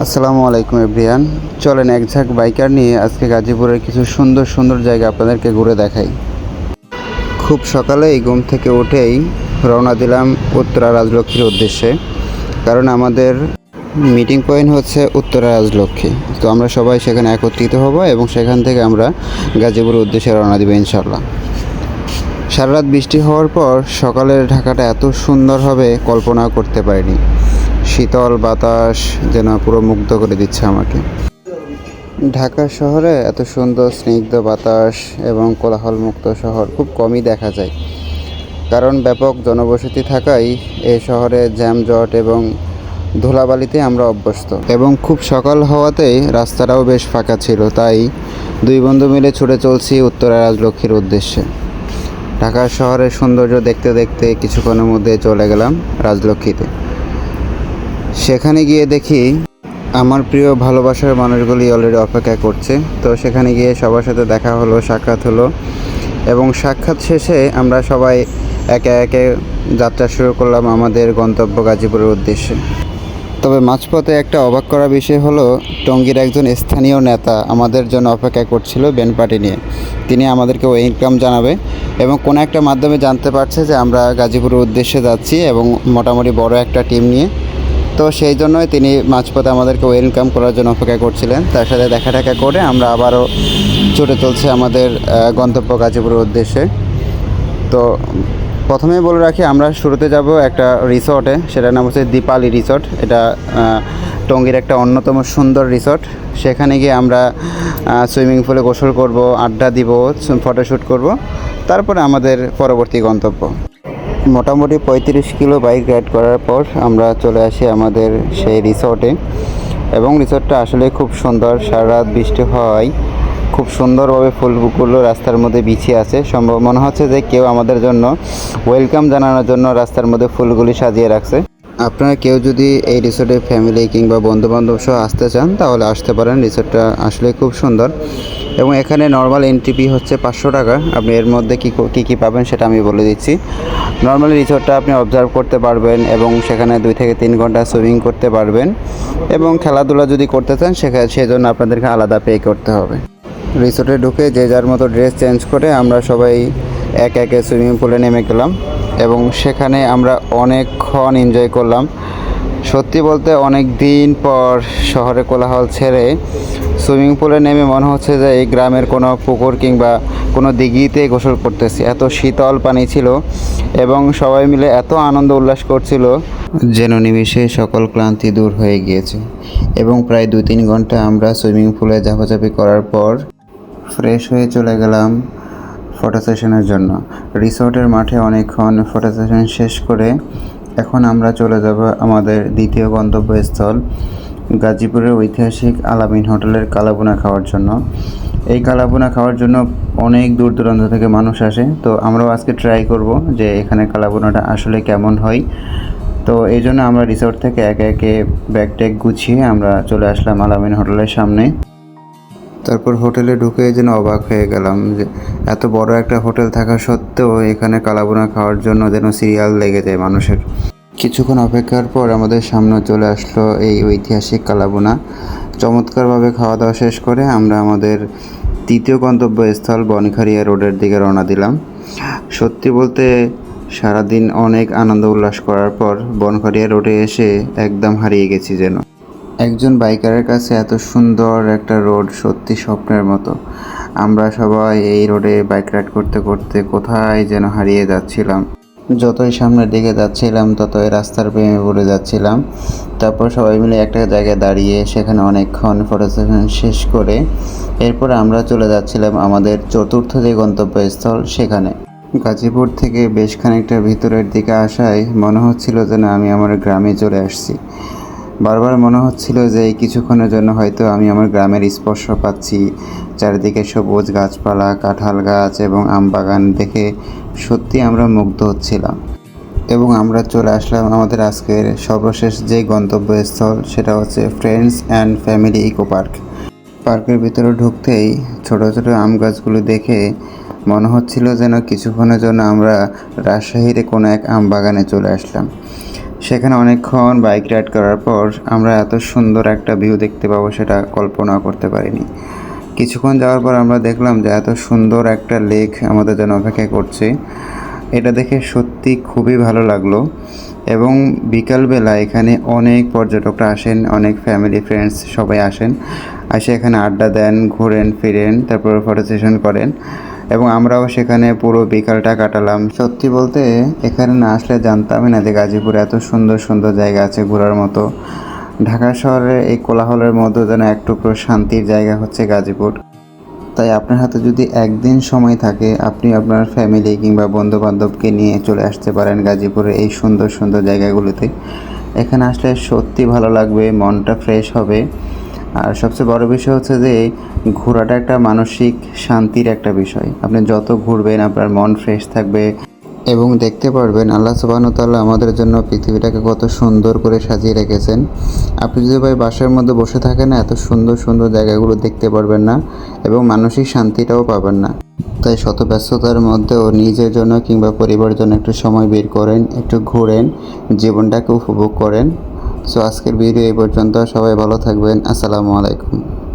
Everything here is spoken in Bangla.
আসসালামু আলাইকুম এভরিয়ান। চলেন এক ঝাঁক বাইকার নিয়ে আজকে গাজীপুরের কিছু সুন্দর সুন্দর জায়গা আপনাদেরকে ঘুরে দেখাই। খুব সকালেই ঘুম থেকে উঠেই রওনা দিলাম উত্তরা রাজলক্ষ্মীর উদ্দেশ্যে, কারণ আমাদের মিটিং পয়েন্ট হচ্ছে উত্তরা রাজলক্ষ্মী। তো আমরা সবাই সেখানে একত্রিত হব এবং সেখান থেকে আমরা গাজীপুরের উদ্দেশ্যে রওনা দেব ইনশাল্লাহ। সারা রাত বৃষ্টি হওয়ার পর সকালের ঢাকাটা এত সুন্দর হবে কল্পনা করতে পারিনি। শীতল বাতাস যেন পুরো মুগ্ধ করে দিচ্ছে আমাকে। ঢাকা শহরে এত সুন্দর স্নিগ্ধ বাতাস এবং কোলাহলমুক্ত শহর খুব কমই দেখা যায়, কারণ ব্যাপক জনবসতি থাকায় এই শহরে জ্যামজট এবং ধুলাবালিতে আমরা অভ্যস্ত। এবং খুব সকাল হওয়াতেই রাস্তাটাও বেশ ফাঁকা ছিল, তাই দুই বন্ধু মিলে ছুটে চলছি উত্তরা রাজলক্ষ্মীর উদ্দেশ্যে। ঢাকা শহরের সৌন্দর্য দেখতে দেখতে কিছুক্ষণের মধ্যে চলে গেলাম রাজলক্ষ্মীতে। সেখানে গিয়ে দেখি আমার প্রিয় ভালোবাসার মানুষগুলি অলরেডি অপেক্ষা করছে। তো সেখানে গিয়ে সবার সাথে দেখা হলো, সাক্ষাৎ হলো এবং সাক্ষাৎ শেষে আমরা সবাই একে একে যাত্রা শুরু করলাম আমাদের গন্তব্য গাজীপুরের উদ্দেশ্যে। তবে মাঝপথে একটা অবাক করা বিষয় হলো, টঙ্গীর একজন স্থানীয় নেতা আমাদের জন্য অপেক্ষা করছিল ব্যান্ড পার্টি নিয়ে। তিনি আমাদেরকে ওয়েলকাম জানাবে এবং কোনো একটা মাধ্যমে জানতে পারছে যে আমরা গাজীপুরের উদ্দেশ্যে যাচ্ছি এবং মোটামুটি বড় একটা টিম নিয়ে। তো সেই জন্যই তিনি মাঝপথে আমাদেরকে ওয়েলকাম করার জন্য অপেক্ষা করছিলেন। তার সাথে দেখা টাকা করে আমরা আবারও ছুটে চলছে আমাদের গন্তব্য গাজীপুরের উদ্দেশ্যে। তো প্রথমেই বলে রাখি, আমরা শুরুতে যাব একটা রিসর্টে, সেটার নাম হচ্ছে দীপালি রিসর্ট। এটা টঙ্গীর একটা অন্যতম সুন্দর রিসর্ট। সেখানে গিয়ে আমরা সুইমিং পুলে গোসল করব, আড্ডা দিব, ফটোশ্যুট করব, তারপরে আমাদের পরবর্তী গন্তব্য। মোটামুটি 35 কিলো বাইক রাইড করার পর আমরা চলে আসি আমাদের সেই রিসর্টে এবং রিসর্টটা আসলে খুব সুন্দর। সারা রাত বৃষ্টি হয়, খুব সুন্দরভাবে ফুলগুলো রাস্তার মধ্যে বিছিয়ে আছে। সম্ভব মনে হচ্ছে যে কেউ আমাদের জন্য ওয়েলকাম জানানোর জন্য রাস্তার মধ্যে ফুলগুলি সাজিয়ে রাখছে। আপনারা কেউ যদি এই রিসর্টে ফ্যামিলি কিংবা বন্ধুবান্ধব সহ আসতে চান তাহলে আসতে পারেন। রিসর্টটা আসলে খুব সুন্দর এবং এখানে নর্মাল এন্ট্রি ফি হচ্ছে 500 টাকা। আপনি এর মধ্যে কী পাবেন সেটা আমি বলে দিচ্ছি। নর্মালি রিসর্টটা আপনি অবজার্ভ করতে পারবেন এবং সেখানে 2 থেকে 3 ঘন্টা সুইমিং করতে পারবেন এবং খেলাধুলা যদি করতে চান সেজন্য আপনাদেরকে আলাদা পে করতে হবে। রিসর্টে ঢুকে যে যার মতো ড্রেস চেঞ্জ করে আমরা সবাই একে একে সুইমিং পুলে নেমে গেলাম এবং সেখানে আমরা অনেকক্ষণ এনজয় করলাম। সত্যি বলতে অনেক দিন পর শহরে কোলাহল ছেড়ে সুইমিং পুলে নেমে মনে হচ্ছে যে এই গ্রামের কোনো পুকুর কিংবা কোনো দিঘিতে গোসল করতেছি। এত শীতল পানি ছিল এবং সবাই মিলে এত আনন্দ উল্লাস করছিল যেন নিমিষে সকল ক্লান্তি দূর হয়ে গিয়েছে। এবং প্রায় 2-3 ঘন্টা আমরা সুইমিং পুলে ঝাপাঝাপি করার পর ফ্রেশ হয়ে চলে গেলাম ফটো সেশনের জন্য। রিসর্টের মাঠে অনেকক্ষণ ফটো সেশন শেষ করে এখন আমরা চলে যাব আমাদের দ্বিতীয় গন্তব্যস্থল গাজীপুরের ঐতিহাসিক আলামিন হোটেলের কালাভুনা খাওয়ার জন্য। এই কালাভুনা খাওয়ার জন্য অনেক দূর দূরান্ত থেকে মানুষ আসে। তো আমরাও আজকে ট্রাই করব যে এখানে কালাভুনাটা আসলে কেমন হয়। তো এই জন্য আমরা রিসর্ট থেকে একে একে ব্যাগ ট্যাগ গুছিয়ে আমরা চলে আসলাম আলামিন হোটেলের সামনে। তারপর হোটেলে ঢুকে যেন অবাক হয়ে গেলাম যে এত বড় একটা হোটেল থাকা সত্ত্বেও এখানে কালাভুনা খাওয়ার জন্য যেন সিরিয়াল লেগে যায় মানুষের। কিছুক্ষণ অপেক্ষার পর আমাদের সামনে চলে আসলো এই ঐতিহাসিক কালাভুনা। চমৎকারভাবে খাওয়া দাওয়া শেষ করে আমরা আমাদের তৃতীয় গন্তব্যস্থল বনখারিয়া রোডের দিকে রওনা দিলাম। সত্যি বলতে সারাদিন অনেক আনন্দ উল্লাস করার পর বনখারিয়া রোডে এসে একদম হারিয়ে গেছি যেন। একজন বাইকারের কাছে এত সুন্দর একটা রোড সত্যি স্বপ্নের মতো। আমরা সবাই এই রোডে বাইক রাইড করতে করতে কোথায় যেন হারিয়ে যাচ্ছিলাম। যতই সামনের দিকে যাচ্ছিলাম ততই রাস্তার প্রেমে পড়ে যাচ্ছিলাম। তারপর সবাই মিলে একটা জায়গায় দাঁড়িয়ে সেখানে অনেকক্ষণ ফটো সেশন শেষ করে এরপর আমরা চলে যাচ্ছিলাম আমাদের চতুর্থ যে গন্তব্যস্থল সেখানে। গাজীপুর থেকে বেশ খানিকটা ভিতরের দিকে আসায় মনে হচ্ছিল যেন আমি আমার গ্রামে চলে আসছি। বারবার মনে হচ্ছিল যে এই কিছুক্ষণের জন্য হয়তো আমি আমার গ্রামের স্পর্শ পাচ্ছি। চারিদিকে সবুজ গাছপালা, কাঁঠাল গাছ এবং আম বাগান দেখে সত্যি আমরা মুগ্ধ হচ্ছিলাম। এবং আমরা চলে আসলাম আমাদের আজকের সর্বশেষ যে গন্তব্যস্থল, সেটা হচ্ছে friends and family eco park. পার্কের ভিতরে ঢুকতেই ছোট ছোট আম গাছগুলো দেখে মনে হচ্ছিল যেন কিছুক্ষণের জন্য আমরা রাজশাহীতে কোনো এক আম বাগানে চলে আসলাম। সেখানে অনেকক্ষণ বাইক রাইড করার পর আমরা এত সুন্দর একটা ভিউ দেখতে পাবো সেটা কল্পনা করতে পারিনি। কিছুক্ষণ যাওয়ার পর আমরা দেখলাম যে এত সুন্দর একটা লেক আমাদের জন্য অপেক্ষা করছে। এটা দেখে সত্যি খুবই ভালো লাগলো। এবং বিকালবেলা এখানে অনেক পর্যটকরা আসেন, অনেক ফ্যামিলি ফ্রেন্ডস সবাই আসেন, এসে এখানে আড্ডা দেন, ঘোরেন ফিরেন, তারপর ফটো সেশন করেন এবং আমরাও সেখানে পুরো বিকালটা কাটালাম। সত্যি বলতে এখানে না আসলে জানতামই না যে গাজীপুরে এত সুন্দর সুন্দর জায়গা আছে ঘোরার মতো। ঢাকা শহরের এই কোলাহলের মধ্যে যেন এক টুকরো শান্তির জায়গা হচ্ছে গাজীপুর। তাই আপনার হাতে যদি একদিন সময় থাকে, আপনি আপনার ফ্যামিলি কিংবা বন্ধুবান্ধবকে নিয়ে চলে আসতে পারেন গাজীপুরের এই সুন্দর সুন্দর জায়গাগুলোতে। এখানে আসলে সত্যি ভালো লাগবে, মনটা ফ্রেশ হবে। আর সবচেয়ে বড় বিষয় হচ্ছে যে ঘোরাটা একটা মানসিক শান্তির একটা বিষয়। আপনি যত ঘুরবেন আপনার মন ফ্রেশ থাকবে এবং দেখতে পারবেন আল্লাহ সুবহানাহু ওয়া তাআলা আমাদের জন্য পৃথিবীটাকে কত সুন্দর করে সাজিয়ে রেখেছেন। আপনি যদি ভাই বাসার মধ্যে বসে থাকেন না, এত সুন্দর সুন্দর জায়গাগুলো দেখতে পারবেন না এবং মানসিক শান্তিটাও পাবেন না। তাই শত ব্যস্ততার মধ্যেও নিজের জন্য কিংবা পরিবারের জন্য একটু সময় বের করেন, একটু ঘোরেন, জীবনটাকে উপভোগ করেন। সো আজকের ভিডিও এই পর্যন্ত। সবাই ভালো থাকবেন। আসসালামু আলাইকুম।